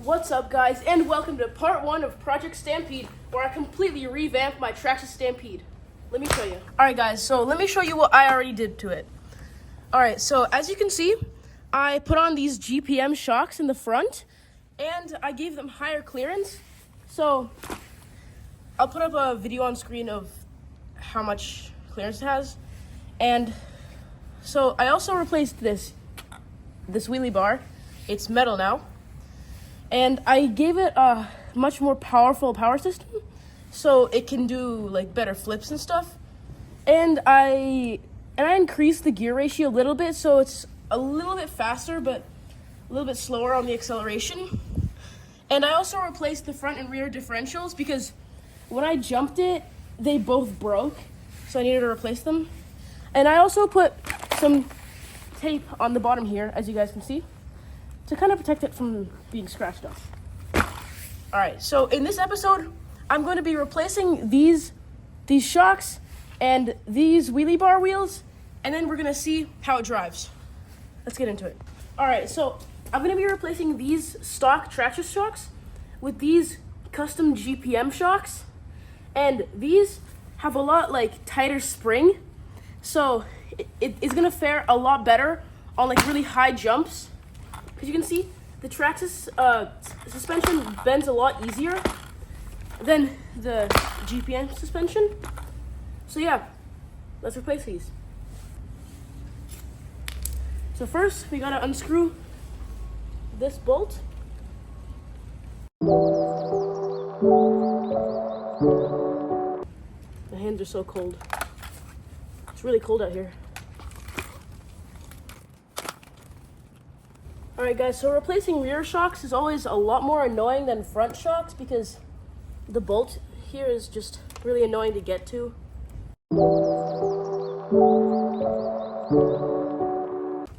What's up, guys, and welcome to part 1 of Project Stampede, where I completely revamped my Traxxas Stampede. Let me show you. Alright guys, so let me show you what I already did to it. Alright, so as you can see, I put on these GPM shocks in the front, and I gave them higher clearance. So, I'll put up a video on screen of how much clearance it has. And so I also replaced this wheelie bar. It's metal now. And I gave it a much more powerful power system, so it can do like better flips and stuff. And I increased the gear ratio a little bit, so it's a little bit faster, but a little bit slower on the acceleration. And I also replaced the front and rear differentials because when I jumped it, they both broke, so I needed to replace them. And I also put some tape on the bottom here, as you guys can see, to kind of protect it from being scratched off. All right, so in this episode, I'm going to be replacing these shocks and these wheelie bar wheels, and then we're going to see how it drives. Let's get into it. All right, so I'm going to be replacing these stock Traxxas shocks with these custom GPM shocks, and these have a lot tighter spring, so it's going to fare a lot better on really high jumps. As you can see, the Traxxas suspension bends a lot easier than the GPM suspension. So yeah, let's replace these. So first, we gotta unscrew this bolt. My hands are so cold. It's really cold out here. Alright guys, so replacing rear shocks is always a lot more annoying than front shocks because the bolt here is just really annoying to get to.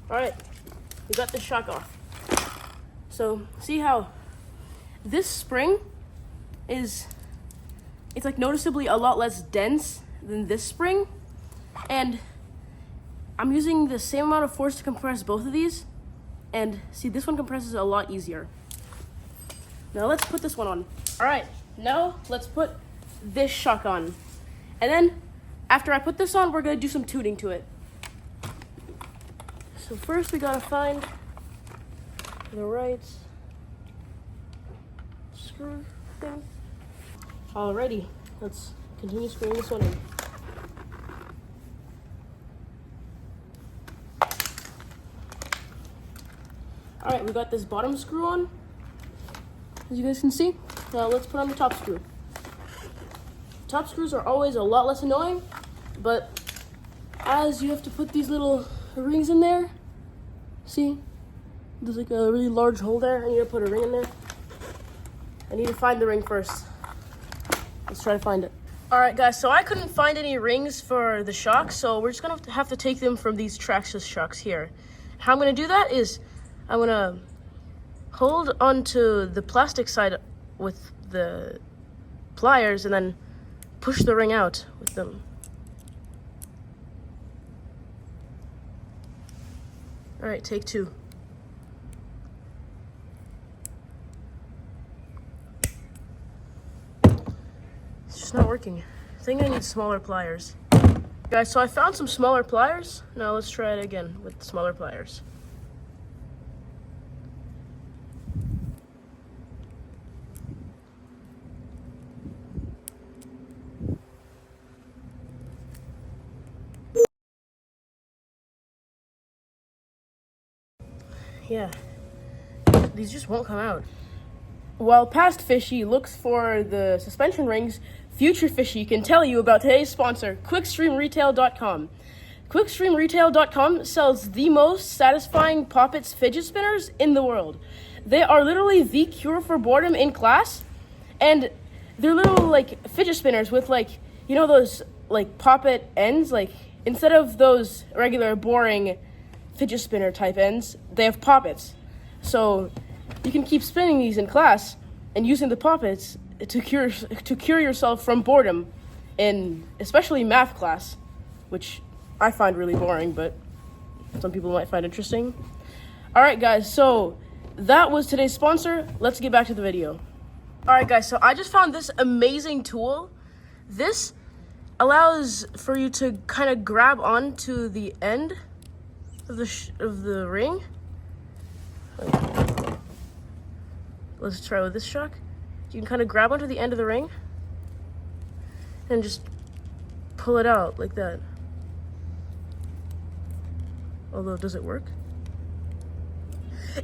Alright, we got the shock off. So, see how this spring it's noticeably a lot less dense than this spring, and I'm using the same amount of force to compress both of these. And see, this one compresses a lot easier. Now let's put this one on. All right, now let's put this shock on. And then after I put this on, we're gonna do some tuning to it. So first we gotta find the right screw thing. Alrighty, let's continue screwing this one in. All right, we got this bottom screw on, as you guys can see. Now let's put on the top screw. Top screws are always a lot less annoying, but as you have to put these little rings in there, see? There's a really large hole there, and you gotta put a ring in there. I need to find the ring first. Let's try to find it. All right, guys, so I couldn't find any rings for the shocks, so we're just gonna have to take them from these Traxxas shocks here. How I'm gonna do that is I'm gonna hold onto the plastic side with the pliers and then push the ring out with them. All right, take 2. It's just not working. I think I need smaller pliers. Guys, so I found some smaller pliers. Now let's try it again with smaller pliers. Yeah, these just won't come out. While past Fishyy looks for the suspension rings, future Fishyy can tell you about today's sponsor, QuickStreamRetail.com. QuickStreamRetail.com sells the most satisfying poppets fidget spinners in the world. They are literally the cure for boredom in class, and they're little fidget spinners with those poppet ends. Instead of those regular boring fidget spinner type ends, they have poppets. So you can keep spinning these in class and using the poppets to cure yourself from boredom in especially math class, which I find really boring, but some people might find interesting. All right, guys, so that was today's sponsor. Let's get back to the video. All right, guys, so I just found this amazing tool. This allows for you to kind of grab onto the end of the ring. Let's try with this shock. You can kind of grab onto the end of the ring and just pull it out like that. Although, does it work?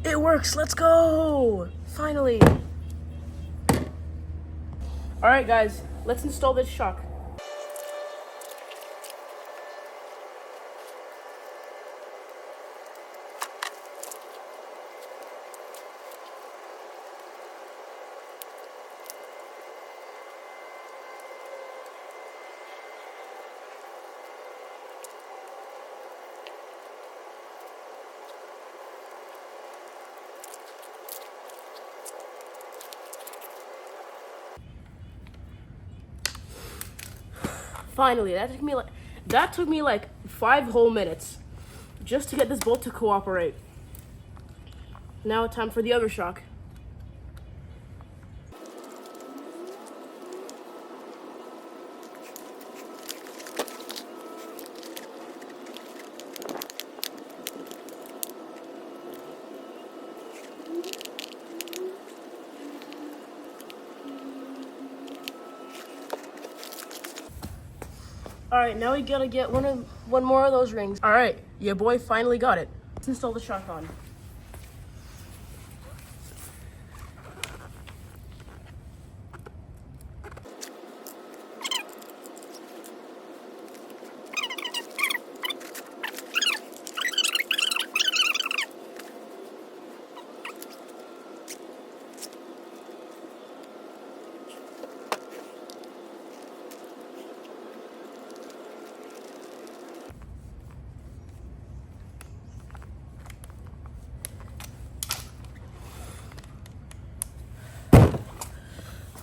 It works, let's go! Finally. All right, guys, let's install this shock. Finally, that took me like 5 whole minutes just to get this bolt to cooperate. Now time for the other shock. All right, now we gotta get one more of those rings. All right, your boy finally got it. Let's install the shock on.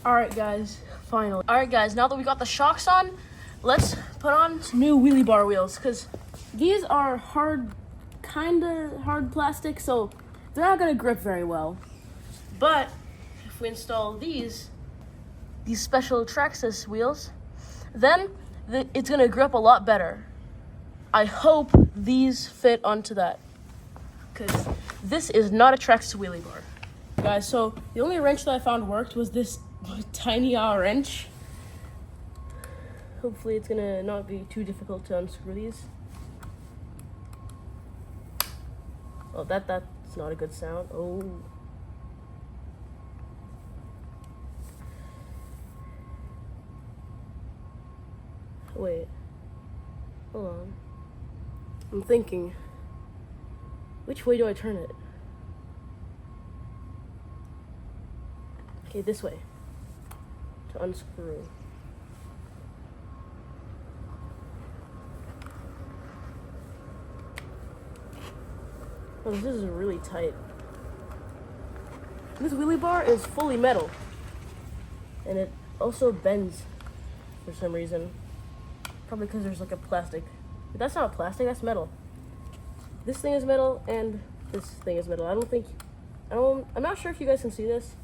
All right, guys, finally. All right, guys, now that we got the shocks on, let's put on some new wheelie bar wheels, because these are kind of hard plastic, so they're not gonna grip very well. But if we install these special Traxxas wheels, then it's gonna grip a lot better. I hope these fit onto that, because this is not a Traxxas wheelie bar. Guys, so the only wrench that I found worked was this tiny wrench. Hopefully it's gonna not be too difficult to unscrew these. Oh, that's not a good sound. Oh. Wait. Hold on. I'm thinking. Which way do I turn it? Okay, this way. To unscrew. Oh, this is really tight. This wheelie bar is fully metal. And it also bends for some reason. Probably because there's like a plastic. But that's not plastic, that's metal. This thing is metal and this thing is metal. I'm not sure if you guys can see this.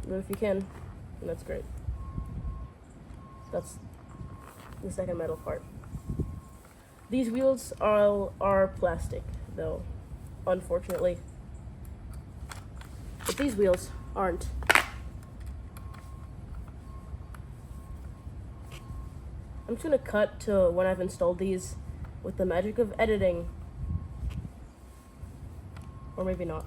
But if you can, then that's great. That's the second metal part. These wheels are plastic, though, unfortunately. But these wheels aren't. I'm just gonna cut to when I've installed these with the magic of editing. Or maybe not.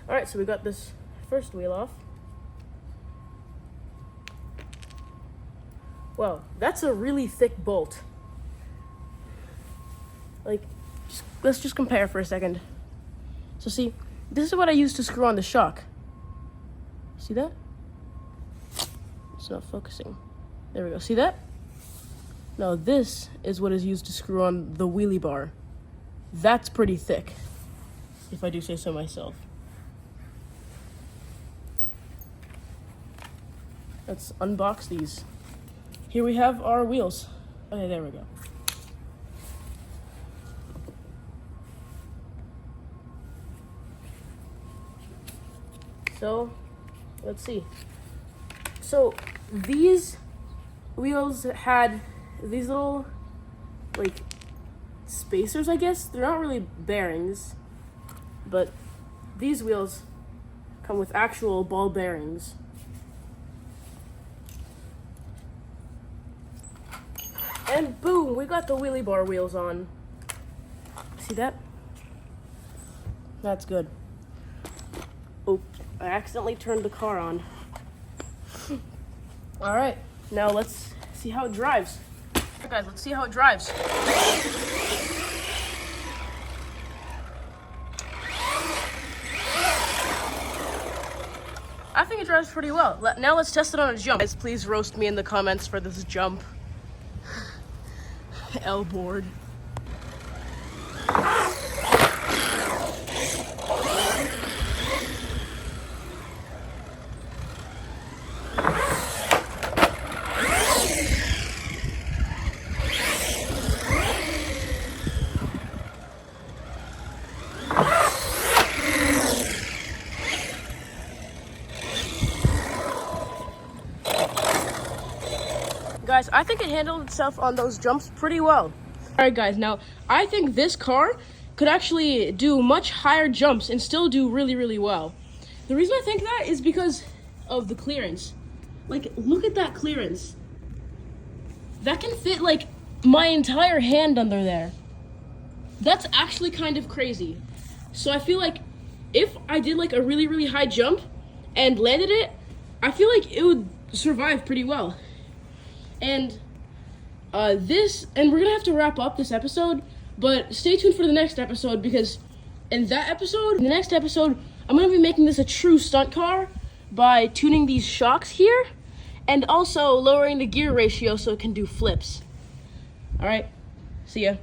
Alright, so we got this first wheel off. Wow, that's a really thick bolt. Like, let's just compare for a second. So see, this is what I use to screw on the shock. See that? It's not focusing. There we go, see that? Now this is what is used to screw on the wheelie bar. That's pretty thick, if I do say so myself. Let's unbox these. Here we have our wheels. Okay, there we go. So, let's see. So, these wheels had these little, like, spacers, I guess. They're not really bearings, but these wheels come with actual ball bearings. And boom, we got the wheelie bar wheels on. See that? That's good. Oh, I accidentally turned the car on. All right, now let's see how it drives. All right, guys, let's see how it drives. I think it drives pretty well. Now let's test it on a jump. Guys, please roast me in the comments for this jump. L board. Guys, I think it handled itself on those jumps pretty well. All right, guys, now I think this car could actually do much higher jumps and still do really, really well. The reason I think that is because of the clearance. Like, look at that clearance. That can fit, like, my entire hand under there. That's actually kind of crazy. So I feel like if I did, like, a really, really high jump and landed it, I feel like it would survive pretty well. And we're gonna have to wrap up this episode, but stay tuned for the next episode, because in the next episode, I'm gonna be making this a true stunt car by tuning these shocks here and also lowering the gear ratio so it can do flips. All right, see ya.